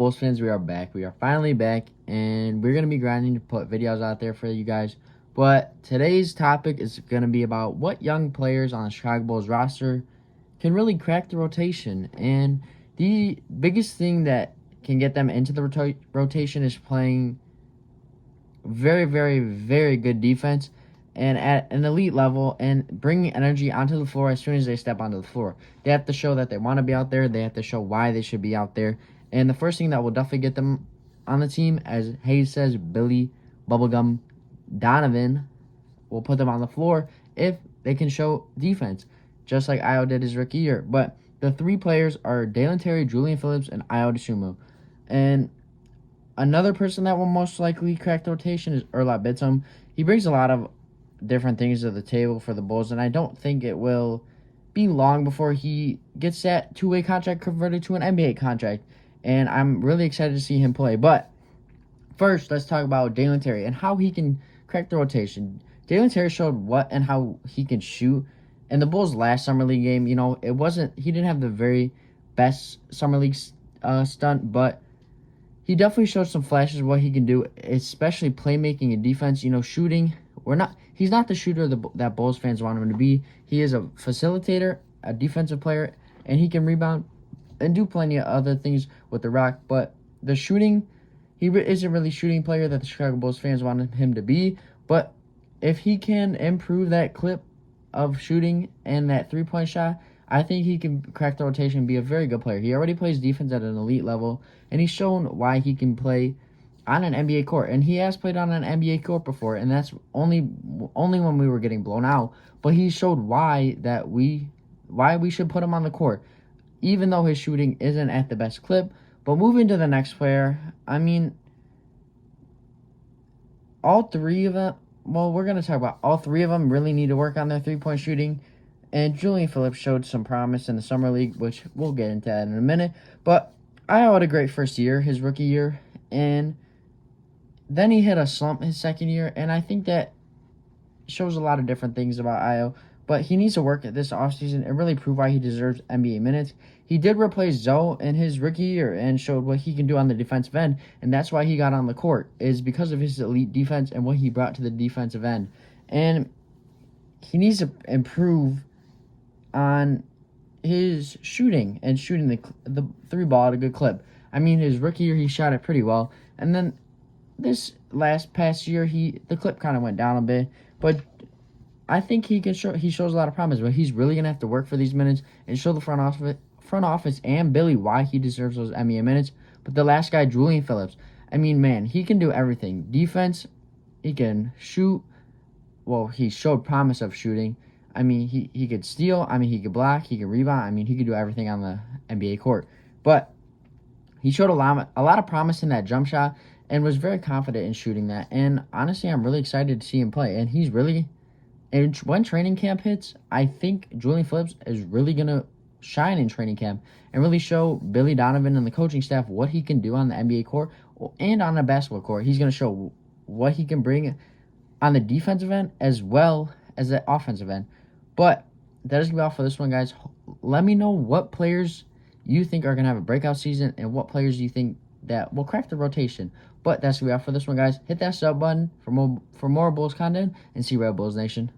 Bulls fans, we are back. We are finally back, and we're going to be grinding to put videos out there for you guys. But today's topic is going to be about what young players on the Chicago Bulls roster can really crack the rotation. And the biggest thing that can get them into the rotation is playing very, very, very good defense and at an elite level and bringing energy onto the floor as soon as they step onto the floor. They have to show that they want to be out there. They have to show why they should be out there. And the first thing that will definitely get them on the team, as Hayes says, Billy Bubblegum Donovan will put them on the floor if they can show defense, just like Ayo did his rookie year. But the three players are Dalen Terry, Julian Phillips, and Ayo Dosunmu. And another person that will most likely crack the rotation is Erlat Bitum. He brings a lot of different things to the table for the Bulls, and I don't think it will be long before he gets that two-way contract converted to an NBA contract. And I'm really excited to see him play. But first, let's talk about Dalen Terry and how he can crack the rotation. Dalen Terry showed what and how he can shoot. In the Bulls' last Summer League game, he didn't have the very best Summer League stunt, but he definitely showed some flashes of what he can do, especially playmaking and defense. Shooting. He's not the shooter that Bulls fans want him to be. He is a facilitator, a defensive player, and he can rebound and do plenty of other things with the rock. But the shooting, he isn't really a shooting player that the Chicago Bulls fans wanted him to be. But if he can improve that clip of shooting and that three-point shot, I think he can crack the rotation and be a very good player. He already plays defense at an elite level, and he's shown why he can play on an NBA court. And he has played on an NBA court before, and that's only when we were getting blown out. But he showed why we should put him on the court, even though his shooting isn't at the best clip. But moving to the next player, all three of them, we're going to talk about all three of them really need to work on their three-point shooting. And Julian Phillips showed some promise in the Summer League, which we'll get into that in a minute. But Ayo had a great first year, his rookie year, and then he hit a slump his second year, and I think that shows a lot of different things about Ayo. But he needs to work at this offseason and really prove why he deserves NBA minutes. He did replace Zoe in his rookie year and showed what he can do on the defensive end, and that's why he got on the court, is because of his elite defense and what he brought to the defensive end. And he needs to improve on his shooting and shooting the three ball at a good clip. His rookie year, he shot it pretty well. And then this past year, the clip kind of went down a bit. But I think he shows a lot of promise, but he's really going to have to work for these minutes and show the front office and Billy why he deserves those NBA minutes. But the last guy, Julian Phillips, he can do everything. Defense, he can shoot. Well, he showed promise of shooting. He could steal. He could block. He could rebound. He could do everything on the NBA court. But he showed a lot of promise in that jump shot and was very confident in shooting that. And honestly, I'm really excited to see him play. And when training camp hits, I think Julian Phillips is really going to shine in training camp and really show Billy Donovan and the coaching staff what he can do on the NBA court and on the basketball court. He's going to show what he can bring on the defensive end as well as the offensive end. But that is going to be all for this one, guys. Let me know what players you think are going to have a breakout season and what players you think that will crack the rotation. But that's going to be all for this one, guys. Hit that sub button for more Bulls content and see Red Bulls Nation.